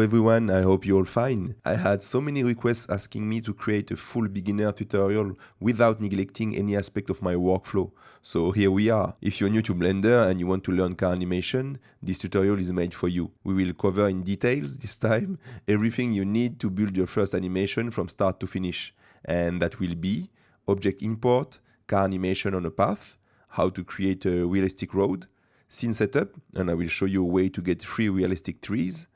everyone, I hope you're all fine. I had so many requests asking me to create a full beginner tutorial without neglecting any aspect of my workflow. So here we are. If you're new to Blender and you want to learn car animation, this tutorial is made for you. We will cover in details this time everything you need to build your first animation from start to finish. And that will be object import, car animation on a path, how to create a realistic road, scene setup, and I will show you a way to get 3 realistic trees,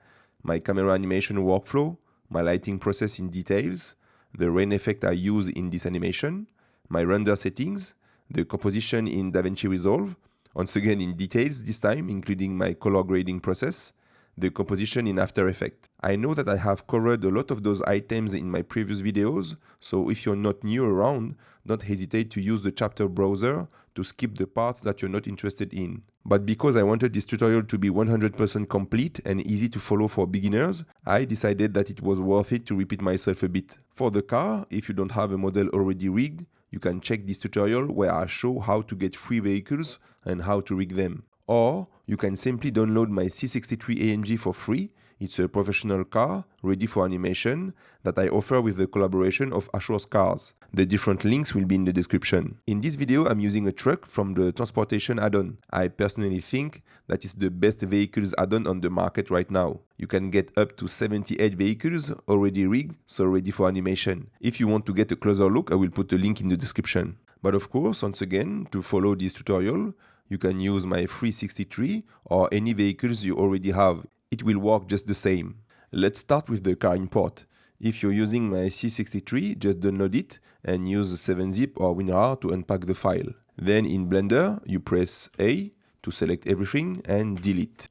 my camera animation workflow, my lighting process in details, the rain effect I use in this animation, my render settings, the composition in DaVinci Resolve, once again in details this time, including my color grading process, the composition in After Effects. I know that I have covered a lot of those items in my previous videos, so if you're not new around, don't hesitate to use the chapter browser to skip the parts that you're not interested in. But because I wanted this tutorial to be 100% complete and easy to follow for beginners, I decided that it was worth it to repeat myself a bit. For the car, if you don't have a model already rigged, you can check this tutorial where I show how to get 3 vehicles and how to rig them. Or you can simply download my C63 AMG for free. It's a professional car ready for animation that I offer with the collaboration of Assure's Cars. The different links will be in the description. In this video, I'm using a truck from the transportation add-on. I personally think that it's the best vehicles add-on on the market right now. You can get up to 78 vehicles already rigged, so ready for animation. If you want to get a closer look, I will put a link in the description. But of course, once again, to follow this tutorial, you can use my 363 or any vehicles you already have. It will work just the same. Let's start with the car import. If you're using my C63, just download it and use 7-zip or WinRAR to unpack the file. Then in Blender, you press A to select everything and delete.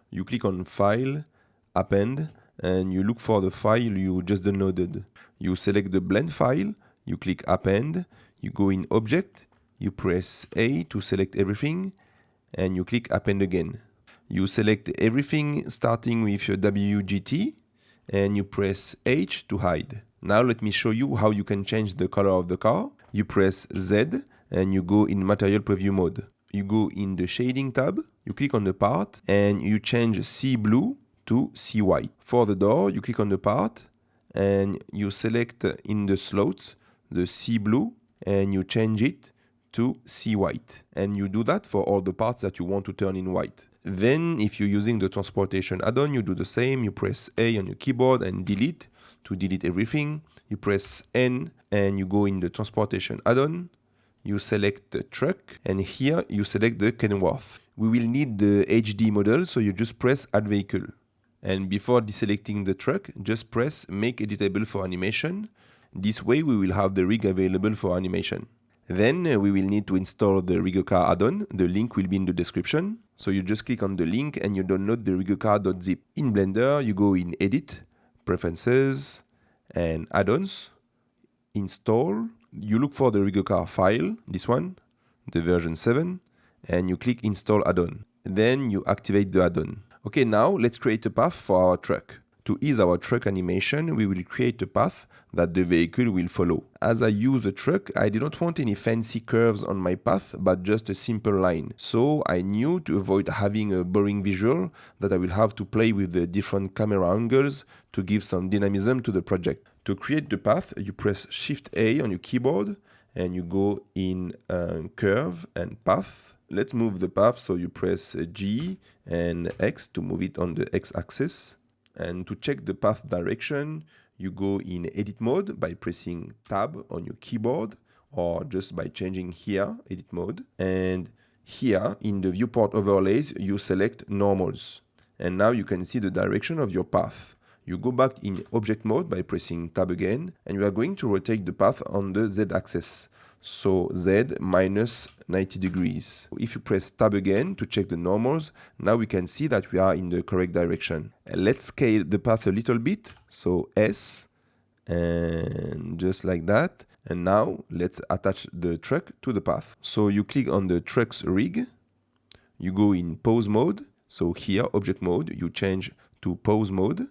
You click on File, Append, and you look for the file you just downloaded. You select the blend file, you click Append, you go in Object, you press A to select everything, and you click Append again. You select everything starting with your WGT, and you press H to hide. Now let me show you how you can change the color of the car. You press Z, and you go in Material Preview mode. You go in the Shading tab, you click on the part, and you change Sea Blue to Sea White. For the door, you click on the part, and you select in the slots the Sea Blue, and you change it to Sea White. And you do that for all the parts that you want to turn in white. Then, if you're using the transportation add-on, you do the same. You press A on your keyboard and delete to delete everything. You press N and you go in the transportation add-on. You select the truck and here you select the Kenworth. We will need the HD model, so you just press Add Vehicle. And before deselecting the truck, just press Make Editable for Animation. This way we will have the rig available for animation. Then we will need to install the Rigacar add-on. The link will be in the description. So you just click on the link and you download the rigacar.zip. In Blender, you go in Edit, Preferences, and Add-ons, Install. You look for the Rigacar file, this one, the version 7, and you click Install Add-on. Then you activate the add-on. Okay, now let's create a path for our truck. To ease our truck animation, we will create a path that the vehicle will follow. As I use a truck, I did not want any fancy curves on my path, but just a simple line. So I knew to avoid having a boring visual that I will have to play with the different camera angles to give some dynamism to the project. To create the path, you press Shift A on your keyboard and you go in Curve and Path. Let's move the path, so you press G and X to move it on the X-axis. And to check the path direction, you go in Edit mode by pressing Tab on your keyboard or just by changing here, Edit mode. And here in the viewport overlays, you select Normals. And now you can see the direction of your path. You go back in Object mode by pressing Tab again, and you are going to rotate the path on the Z axis. So Z minus 90 degrees. If you press Tab again to check the normals, now we can see that we are in the correct direction. Let's scale the path a little bit. So S, and just like that. And now let's attach the truck to the path. So you click on the truck's rig. You go in Pose mode. So here, Object mode, you change to Pose mode.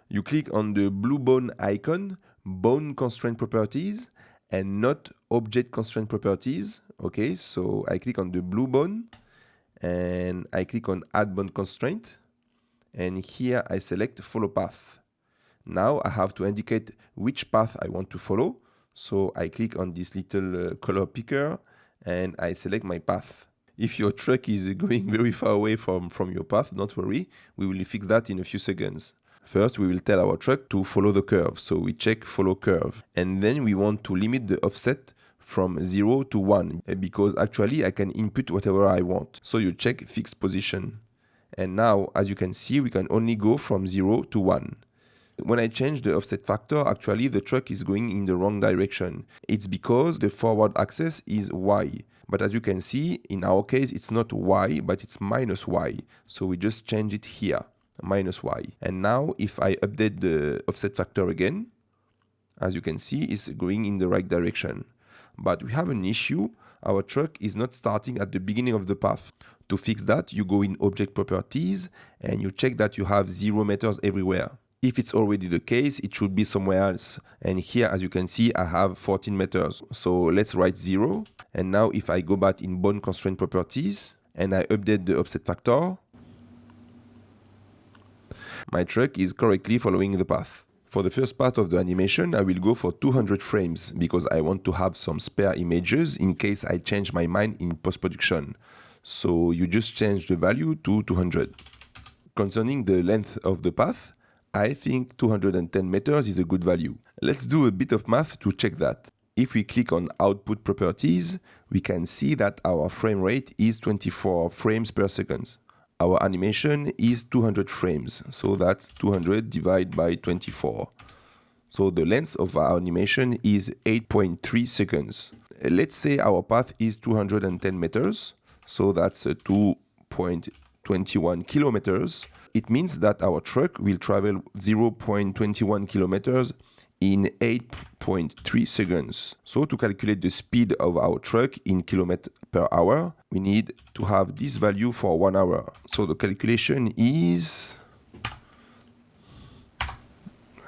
You click on the blue bone icon, Bone Constraint Properties, and not Object Constraint Properties. Okay, so I click on the blue bone and I click on Add Bone Constraint. And here I select Follow Path. Now I have to indicate which path I want to follow. So I click on this little color picker and I select my path. If your truck is going very far away from your path, don't worry, we will fix that in a few seconds. First, we will tell our truck to follow the curve. So we check follow curve. And then we want to limit the offset from 0 to 1 because actually I can input whatever I want. So you check fixed position. And now, as you can see, we can only go from 0 to 1. When I change the offset factor, actually the truck is going in the wrong direction. It's because the forward axis is Y. But as you can see, in our case, it's not Y, but it's minus Y. So we just change it here, minus Y. And now if I update the offset factor again, as you can see, it's going in the right direction. But we have an issue. Our truck is not starting at the beginning of the path. To fix that, you go in Object Properties and you check that you have 0 meters everywhere. If it's already the case, it should be somewhere else. And here, as you can see, I have 14 meters. So let's write 0. And now if I go back in Bone Constraint Properties and I update the offset factor, my truck is correctly following the path. For the first part of the animation, I will go for 200 frames because I want to have some spare images in case I change my mind in post-production. So you just change the value to 200. Concerning the length of the path, I think 210 meters is a good value. Let's do a bit of math to check that. If we click on Output Properties, we can see that our frame rate is 24 frames per second. Our animation is 200 frames, so that's 200 divided by 24. So the length of our animation is 8.3 seconds. Let's say our path is 210 meters, so that's 2.21 kilometers. It means that our truck will travel 0.21 kilometers in 8.3 seconds. So to calculate the speed of our truck in kilometers per hour, we need to have this value for 1 hour. So the calculation is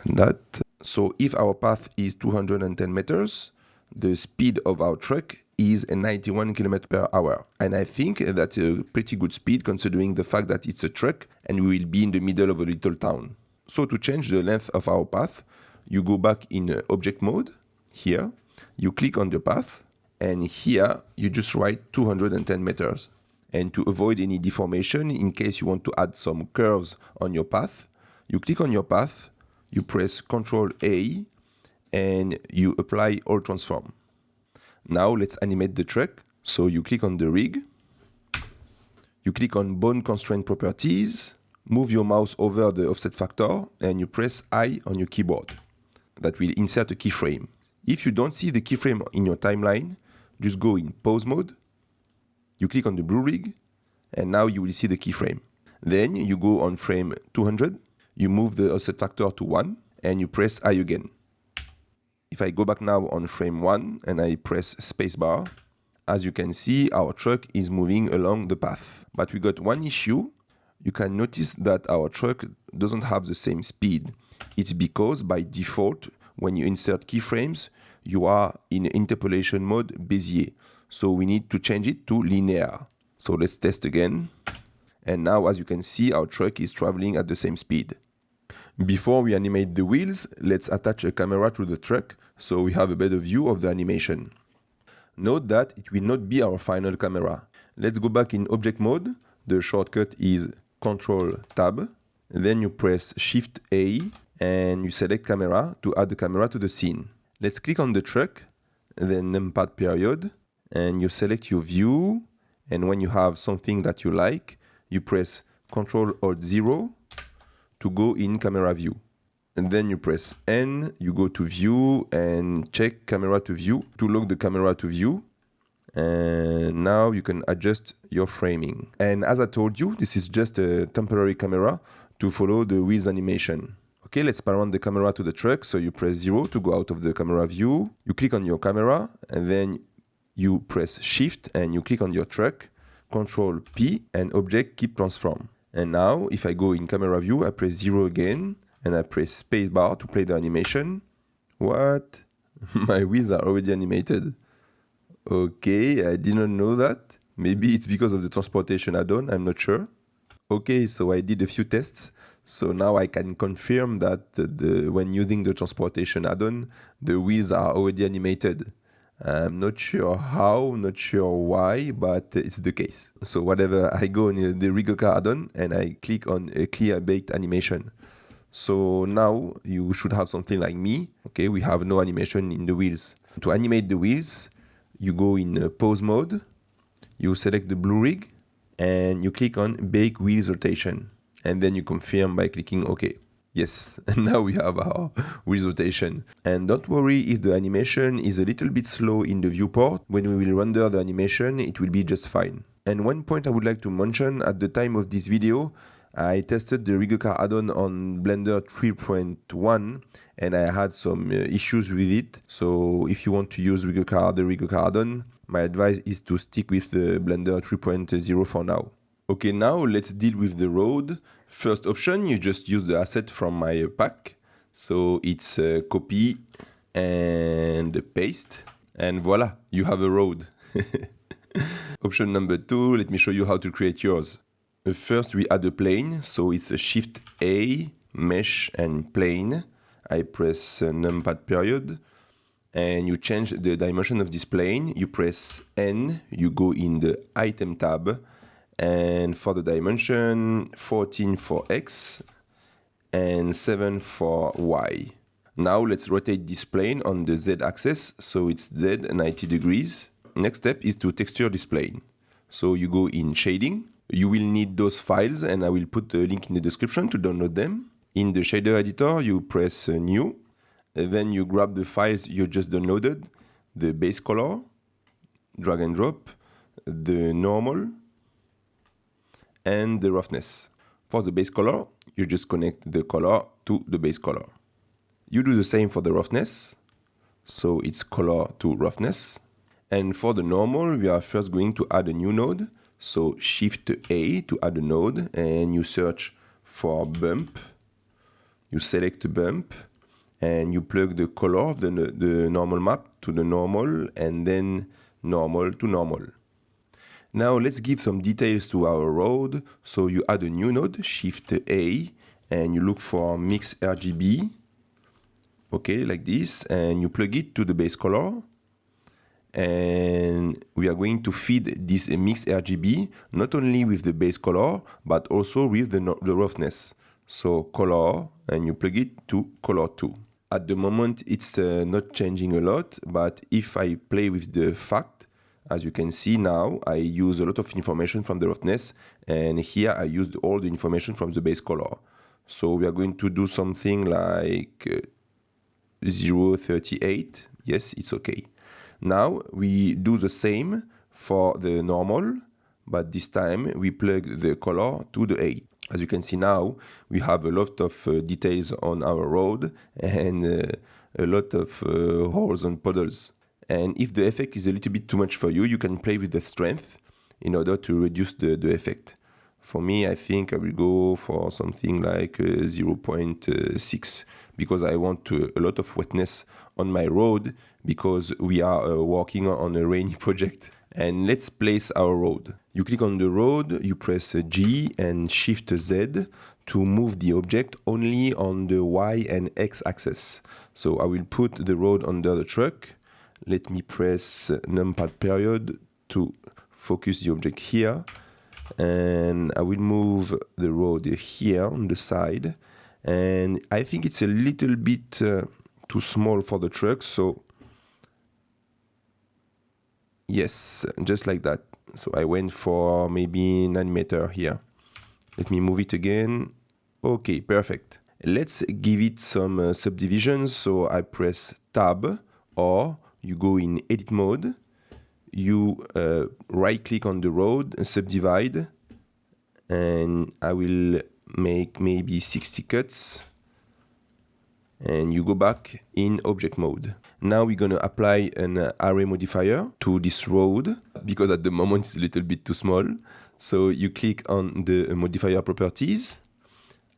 that. So if our path is 210 meters, the speed of our truck is 91 km per hour. And I think that's a pretty good speed considering the fact that it's a truck and we will be in the middle of a little town. So to change the length of our path, you go back in object mode, here, you click on the path, and here you just write 210 meters. And to avoid any deformation, in case you want to add some curves on your path, you click on your path, you press Ctrl A, and you apply all transform. Now let's animate the truck. So you click on the rig, you click on Bone Constraint Properties, move your mouse over the offset factor, and you press I on your keyboard. That will insert a keyframe. If you don't see the keyframe in your timeline, just go in pause mode, you click on the blue rig, and now you will see the keyframe. Then you go on frame 200, you move the offset factor to 1, and you press I again. If I go back now on frame 1 and I press spacebar, as you can see, our truck is moving along the path. But we got one issue. You can notice that our truck doesn't have the same speed. It's because by default, when you insert keyframes, you are in interpolation mode Bezier. So we need to change it to linear. So let's test again. And now, as you can see, our truck is traveling at the same speed. Before we animate the wheels, let's attach a camera to the truck so we have a better view of the animation. Note that it will not be our final camera. Let's go back in object mode. The shortcut is Ctrl Tab. Then you press Shift A and you select camera to add the camera to the scene. Let's click on the truck, then numpad period, and you select your view. And when you have something that you like, you press Ctrl Alt 0 to go in camera view. And then you press N, you go to view and check camera to view to lock the camera to view. And now you can adjust your framing. And as I told you, this is just a temporary camera to follow the wheels animation. Okay, let's pan the camera to the truck. So you press 0 to go out of the camera view. You click on your camera and then you press Shift and you click on your truck, Ctrl P and object keep transform. And now if I go in camera view, I press 0 again and I press spacebar to play the animation. What? My wheels are already animated. Okay, I didn't know that. Maybe it's because of the transportation add-on, I'm not sure. Okay, so I did a few tests. So now I can confirm that when using the transportation add-on, the wheels are already animated. I'm not sure how, not sure why, but it's the case. So whatever, I go in the Rigacar add-on and I click on a clear baked animation. So now you should have something like me. Okay, we have no animation in the wheels. To animate the wheels, you go in pause mode, you select the blue rig, and you click on bake wheels rotation. And then you confirm by clicking OK. Yes, and now we have our wheels rotation. And don't worry if the animation is a little bit slow in the viewport. When we will render the animation, it will be just fine. And one point I would like to mention, at the time of this video, I tested the Rigacar add-on on Blender 3.1 and I had some issues with it. So if you want to use the Rigacar add-on, my advice is to stick with the Blender 3.0 for now. Okay, now let's deal with the road. First option, you just use the asset from my pack. So it's copy and paste. And voila, you have a road. Option number 2, let me show you how to create yours. First, we add a plane. So it's a Shift A, mesh and plane. I press numpad period. And you change the dimension of this plane. You press N, you go in the item tab. And for the dimension, 14 for X and 7 for Y. Now let's rotate this plane on the Z axis, so it's Z 90 degrees. Next step is to texture this plane. So you go in shading. You will need those files and I will put the link in the description to download them. In the shader editor, you press new. Then you grab the files you just downloaded, the base color, drag and drop, the normal, and the roughness. For the base color, you just connect the color to the base color. You do the same for the roughness, so it's color to roughness. And for the normal, we are first going to add a new node. So Shift A to add a node, and you search for bump. You select bump, and you plug the color of the normal map to the normal, and then normal to normal. Now let's give some details to our road. So you add a new node, Shift A, and you look for Mix RGB. Okay, like this, and you plug it to the base color. And we are going to feed this Mix RGB not only with the base color, but also with the roughness. So color, and you plug it to color 2. At the moment, it's not changing a lot, but if I play with the fact, as you can see now, I use a lot of information from the roughness, and here I used all the information from the base color. So we are going to do something like 0.38. Yes, it's okay. Now we do the same for the normal, but this time we plug the color to the 8. As you can see now, we have a lot of details on our road and a lot of holes and puddles. And if the effect is a little bit too much for you, you can play with the strength in order to reduce the effect. For me, I think I will go for something like 0.6 because I want a lot of wetness on my road because we are working on a rainy project. And let's place our road. You click on the road, you press G and Shift Z to move the object only on the Y and X axis. So I will put the road under the truck. Let me press numpad period to focus the object here. And I will move the road here on the side. And I think it's a little bit too small for the truck, so yes, just like that. So I went for maybe 9 meters here. Let me move it again. Okay, perfect. Let's give it some subdivisions. So I press Tab, or you go in edit mode. You right click on the road and subdivide. And I will make maybe 60 cuts. And you go back in object mode. Now we're gonna apply an array modifier to this road because at the moment it's a little bit too small. So you click on the modifier properties,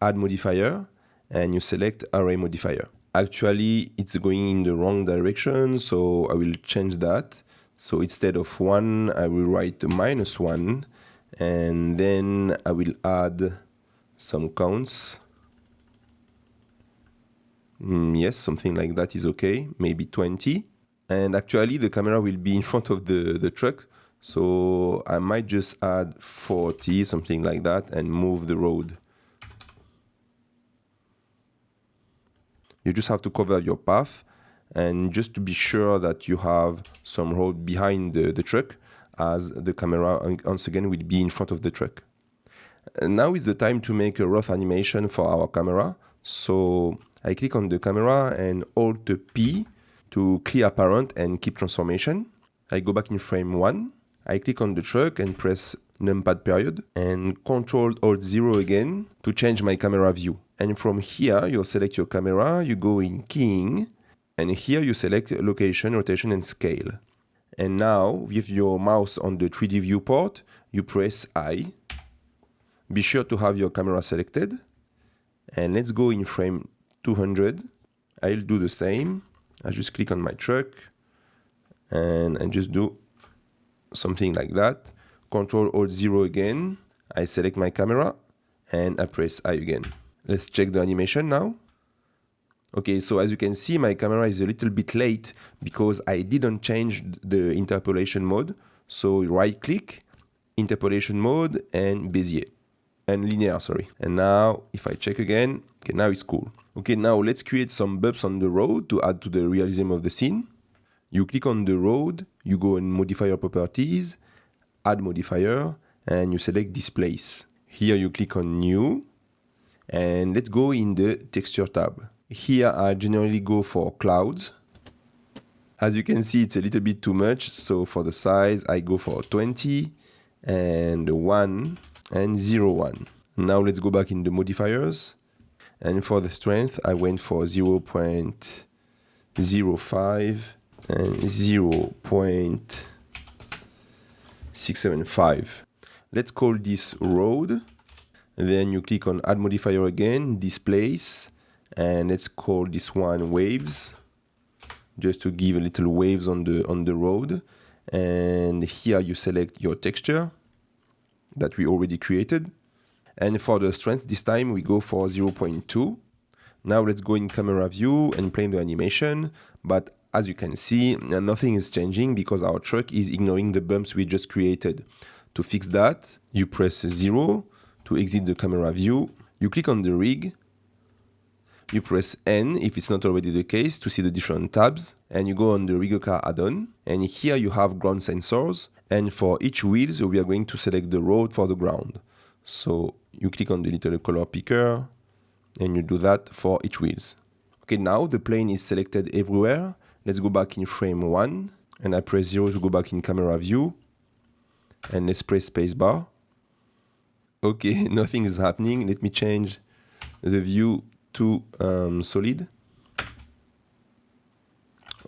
add modifier, and you select array modifier. Actually, it's going in the wrong direction, so I will change that. So instead of 1, I will write -1, and then I will add some counts. Yes, something like that is okay, maybe 20. And actually the camera will be in front of the truck, so I might just add 40, something like that, and move the road. You just have to cover your path, and just to be sure that you have some road behind the truck, as the camera once again will be in front of the truck. And now is the time to make a rough animation for our camera. So I click on the camera and Alt P to clear apparent and keep transformation. I go back in frame 1. I click on the truck and press numpad period and Ctrl Alt 0 again to change my camera view. And from here, you select your camera, you go in keying, and here you select location, rotation, and scale. And now, with your mouse on the 3D viewport, you press I. Be sure to have your camera selected. And let's go in frame 200. I'll do the same. I just click on my truck and just do something like that. Ctrl Alt 0 again. I select my camera and I press I again. Let's check the animation now. Okay, so as you can see, my camera is a little bit late because I didn't change the interpolation mode. So right click, interpolation mode, and Bezier. And linear, sorry. And now, if I check again, okay, now it's cool. Okay, now let's create some bumps on the road to add to the realism of the scene. You click on the road, you go in modifier properties, add modifier, and you select displace. Here you click on new, and let's go in the texture tab. Here I generally go for clouds. As you can see, it's a little bit too much, so for the size, I go for 20 and 1 and 0, 1. Now let's go back in the modifiers. And for the strength, I went for 0.05 and 0.675. Let's call this road. Then you click on add modifier again, displace, and let's call this one waves, just to give a little waves on the road. And here you select your texture that we already created. And for the strength, this time we go for 0.2. Now let's go in camera view and play the animation. But as you can see, nothing is changing because our truck is ignoring the bumps we just created. To fix that, you press 0 to exit the camera view. You click on the rig. You press N if it's not already the case to see the different tabs. And you go on the Rigacar add-on. And here you have ground sensors. And for each wheels, we are going to select the road for the ground. So you click on the little color picker and you do that for each wheels. Okay, now the plane is selected everywhere. Let's go back in frame 1 and I press 0 to go back in camera view. And let's press spacebar. Okay, nothing is happening. Let me change the view to solid.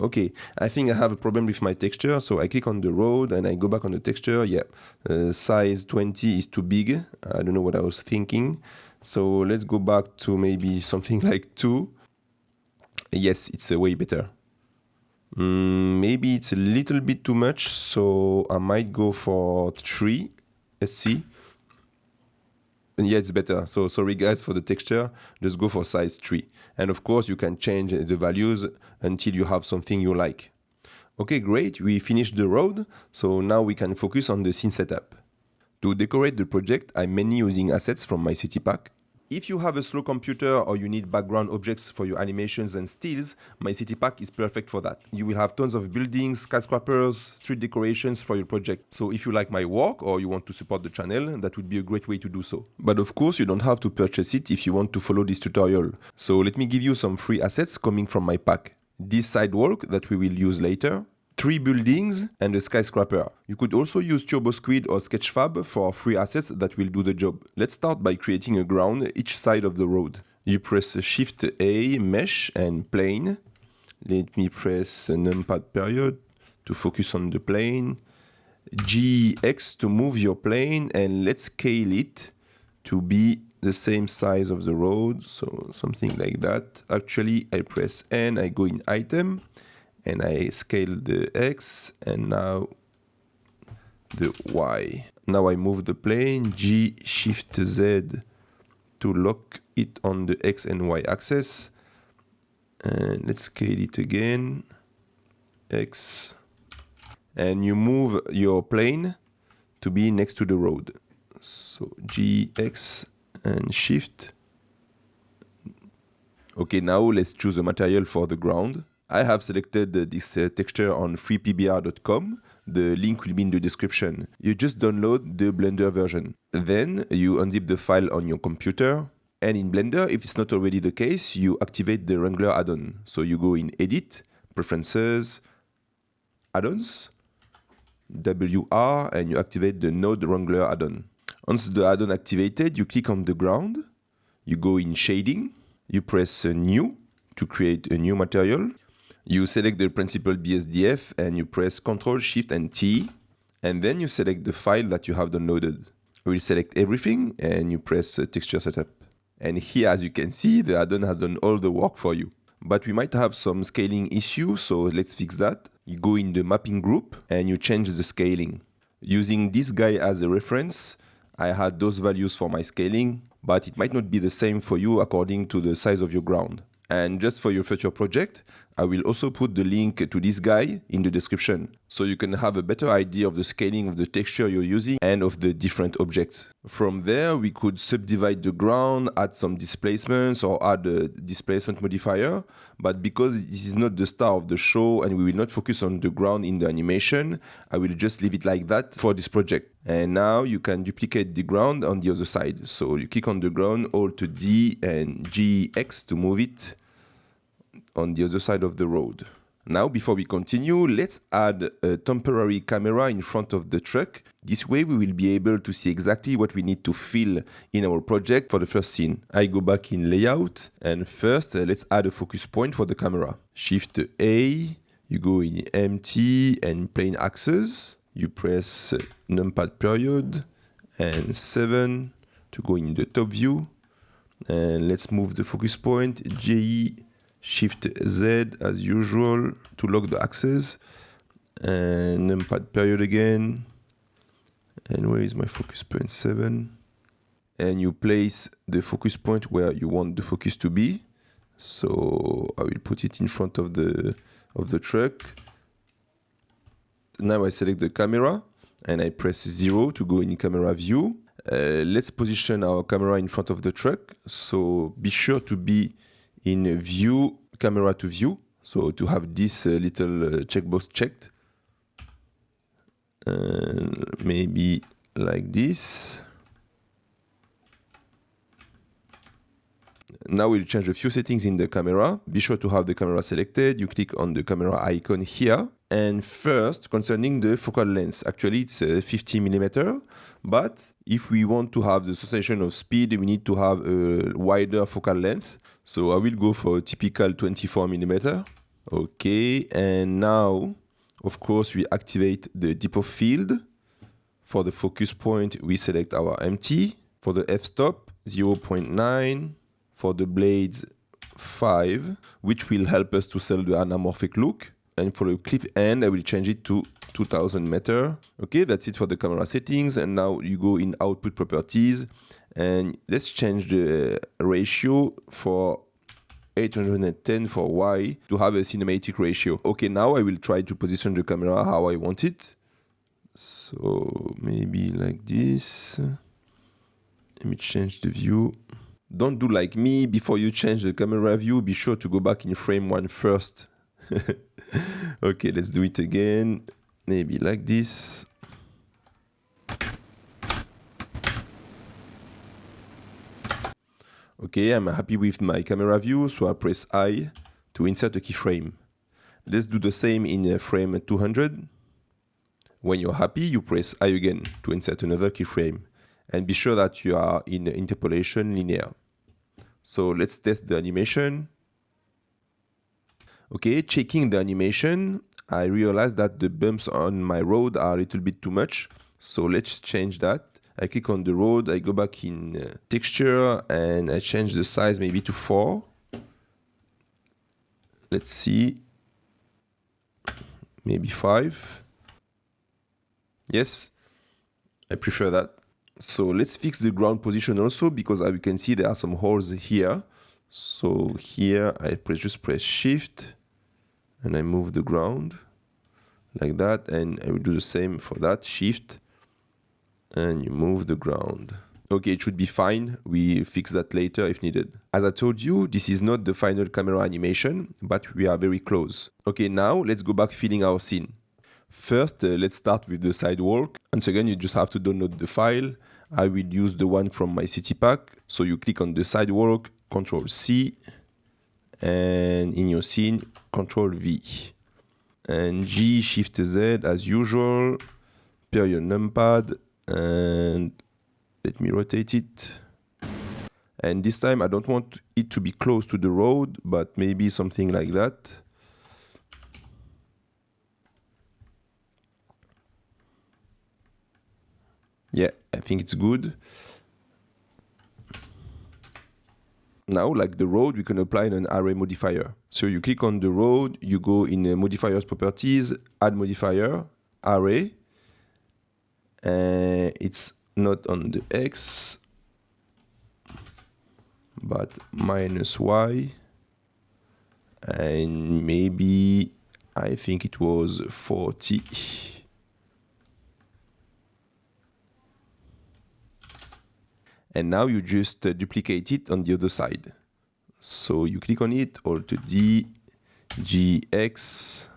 Okay, I think I have a problem with my texture, so I click on the road and I go back on the texture. Yeah, size 20 is too big. I don't know what I was thinking. So let's go back to maybe something like 2. Yes, it's way better. Maybe it's a little bit too much, so I might go for 3. Let's see. And yeah, it's better. So sorry guys for the texture, just go for size 3. And of course you can change the values until you have something you like. Okay, great, we finished the road, so now we can focus on the scene setup. To decorate the project, I'm mainly using assets from my city pack. If you have a slow computer or you need background objects for your animations and stills, my city pack is perfect for that. You will have tons of buildings, skyscrapers, street decorations for your project. So if you like my work or you want to support the channel, that would be a great way to do so. But of course, you don't have to purchase it if you want to follow this tutorial. So let me give you some free assets coming from my pack. This sidewalk that we will use later, 3 buildings and a skyscraper. You could also use TurboSquid or Sketchfab for free assets that will do the job. Let's start by creating a ground each side of the road. You press Shift A, Mesh and Plane. Let me press numpad period to focus on the plane. GX to move your plane, and let's scale it to be the same size of the road, so something like that. Actually, I press N, I go in item, and I scale the X, and now the Y. Now I move the plane, G, Shift, Z, to lock it on the X and Y axis. And let's scale it again. X. And you move your plane to be next to the road. So G, X, and Shift. Okay, now let's choose a material for the ground. I have selected this texture on freepbr.com. The link will be in the description. You just download the Blender version. Then you unzip the file on your computer. And in Blender, if it's not already the case, you activate the Wrangler add-on. So you go in Edit, Preferences, Add-ons, WR, and you activate the Node Wrangler add-on. Once the add-on activated, you click on the ground, you go in Shading, you press New to create a new material. You select the principal BSDF and you press Ctrl, Shift, and T, and then you select the file that you have downloaded. You will select everything and you press Texture Setup. And here, as you can see, the add-on has done all the work for you. But we might have some scaling issues, so let's fix that. You go in the mapping group and you change the scaling. Using this guy as a reference, I had those values for my scaling, but it might not be the same for you according to the size of your ground. And just for your future project, I will also put the link to this guy in the description, so you can have a better idea of the scaling of the texture you're using and of the different objects. From there, we could subdivide the ground, add some displacements, or add a displacement modifier. But because this is not the star of the show and we will not focus on the ground in the animation, I will just leave it like that for this project. And now you can duplicate the ground on the other side. So you click on the ground, Alt D and GX to move it on the other side of the road. Now, before we continue, let's add a temporary camera in front of the truck. This way we will be able to see exactly what we need to fill in our project for the first scene. I go back in Layout, and first let's add a focus point for the camera. Shift A, you go in Empty and Plane Axes. You press numpad period and 7 to go in the top view. And let's move the focus point, J, Shift Z as usual to lock the axes, and numpad period again. And where is my focus point? 7. And you place the focus point where you want the focus to be. So I will put it in front of the truck. Now I select the camera and I press 0 to go in camera view. Let's position our camera in front of the truck. So be sure to be in view, camera to view, so to have this little checkbox checked. Maybe like this. Now we'll change a few settings in the camera. Be sure to have the camera selected. You click on the camera icon here. And first, concerning the focal length, actually it's 50mm, but if we want to have the sensation of speed, we need to have a wider focal length. So I will go for a typical 24mm. Okay, and now, of course, we activate the depth of field. For the focus point, we select our empty. For the f-stop, 0.9. For the blades, 5, which will help us to sell the anamorphic look. And for the clip end, I will change it to 2000 meter. Okay, that's it for the camera settings. And now you go in output properties and let's change the ratio for 810 for Y to have a cinematic ratio. Okay, now I will try to position the camera how I want it. So maybe like this. Let me change the view. Don't do like me. Before you change the camera view, be sure to go back in frame 1 first. Okay, let's do it again. Maybe like this. Okay, I'm happy with my camera view, so I press I to insert a keyframe. Let's do the same in frame 200. When you're happy, you press I again to insert another keyframe. And be sure that you are in interpolation linear. So let's test the animation. Okay, checking the animation, I realized that the bumps on my road are a little bit too much. So let's change that. I click on the road, I go back in texture, and I change the size maybe to 4. Let's see. Maybe 5. Yes, I prefer that. So let's fix the ground position also, because as you can see there are some holes here. So here I just press Shift and I move the ground like that, and I will do the same for that, Shift, and you move the ground. Okay, it should be fine. We'll fix that later if needed. As I told you, this is not the final camera animation, but we are very close. Okay, now let's go back filling our scene. First, let's start with the sidewalk. Once again, you just have to download the file. I will use the one from my city pack. So you click on the sidewalk, Control C, and in your scene, Control V. And G, Shift Z as usual, pair your numpad, and let me rotate it. And this time I don't want it to be close to the road, but maybe something like that. Yeah, I think it's good. Now, like the road, we can apply an array modifier. So you click on the road, you go in modifiers properties, add modifier, array. It's not on the X, but -y. And maybe, I think it was 40. And now you just duplicate it on the other side. So you click on it, Alt D, GX,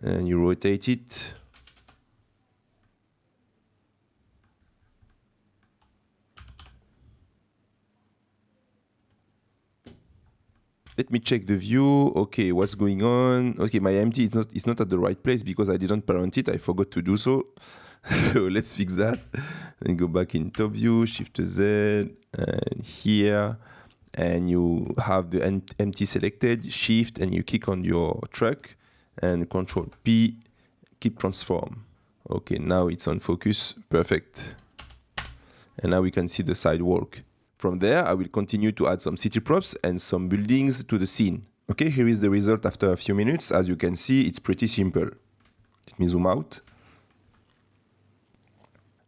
and you rotate it. Let me check the view. Okay, what's going on? Okay, my empty is not at the right place because I didn't parent it. I forgot to do so. So let's fix that. And go back in top view, Shift Z, and here. And you have the empty selected, Shift, and you click on your truck, and Control P, keep transform. Okay, now it's on focus. Perfect. And now we can see the sidewalk. From there, I will continue to add some city props and some buildings to the scene. Okay, here is the result after a few minutes. As you can see, it's pretty simple. Let me zoom out.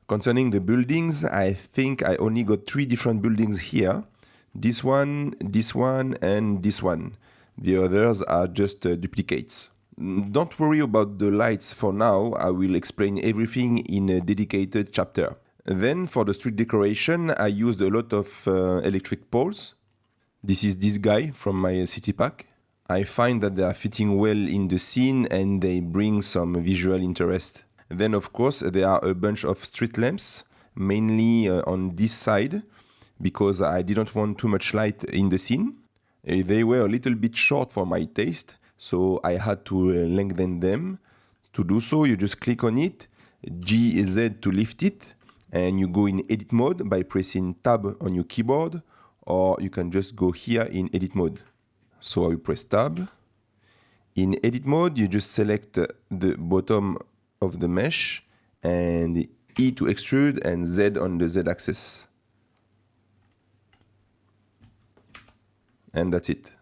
Concerning the buildings, I think I only got 3 different buildings here. This one, and this one. The others are just duplicates. Don't worry about the lights for now. I will explain everything in a dedicated chapter. Then for the street decoration, I used a lot of electric poles. This is this guy from my city pack. I find that they are fitting well in the scene and they bring some visual interest. Then of course there are a bunch of street lamps, mainly on this side, because I didn't want too much light in the scene. They were a little bit short for my taste, so I had to lengthen them. To do so, you just click on it, GZ to lift it, and you go in edit mode by pressing tab on your keyboard, or you can just go here in edit mode. So I will press tab. In edit mode, you just select the bottom of the mesh and E to extrude and Z on the Z axis. And that's it.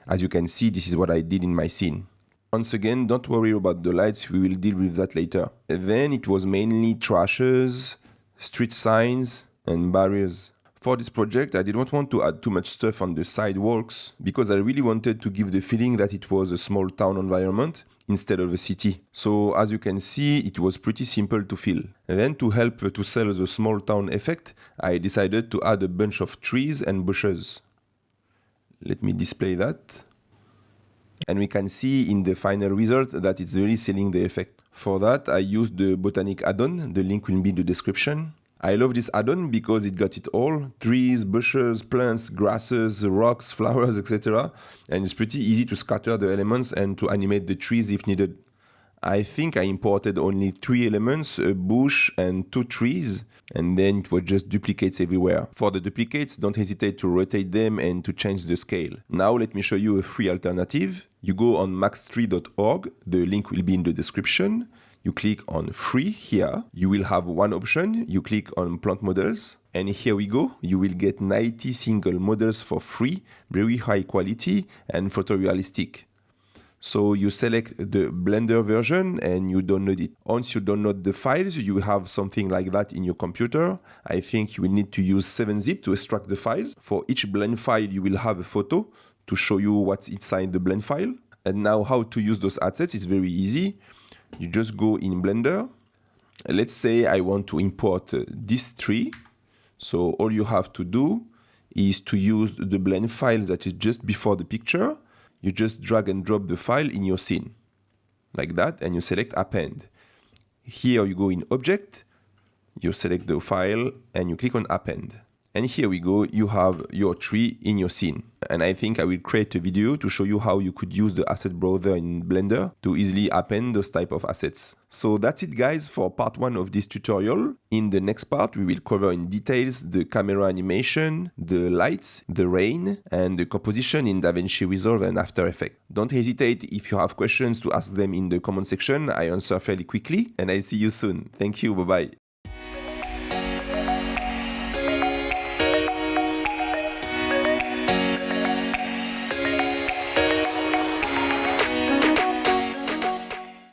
As you can see, this is what I did in my scene. Once again, don't worry about the lights, we will deal with that later. Then it was mainly trashes, street signs, and barriers. For this project, I didn't want to add too much stuff on the sidewalks because I really wanted to give the feeling that it was a small town environment instead of a city. So as you can see, it was pretty simple to fill. And then to help to sell the small town effect, I decided to add a bunch of trees and bushes. Let me display that. And we can see in the final result that it's really selling the effect. For that, I used the Botanic add-on. The link will be in the description. I love this add-on because it got it all. Trees, bushes, plants, grasses, rocks, flowers, etc. And it's pretty easy to scatter the elements and to animate the trees if needed. I think I imported only 3 elements, a bush and 2 trees, and then it was just duplicates everywhere. For the duplicates, don't hesitate to rotate them and to change the scale. Now let me show you a free alternative. You go on max3.org, the link will be in the description. You click on free here. You will have one option. You click on plant models. And here we go. You will get 90 single models for free, very high quality and photorealistic. So you select the Blender version and you download it. Once you download the files, you have something like that in your computer. I think you will need to use 7-zip to extract the files. For each blend file, you will have a photo to show you what's inside the blend file. And now how to use those assets is very easy. You just go in Blender. Let's say I want to import this tree. So all you have to do is to use the blend file that is just before the picture. You just drag and drop the file in your scene, like that, and you select Append. Here you go in Object, you select the file, and you click on Append. And here we go, you have your tree in your scene. And I think I will create a video to show you how you could use the asset browser in Blender to easily append those type of assets. So that's it guys for part 1 of this tutorial. In the next part, we will cover in details the camera animation, the lights, the rain, and the composition in DaVinci Resolve and After Effects. Don't hesitate if you have questions to ask them in the comment section. I answer fairly quickly, and I see you soon. Thank you, bye bye.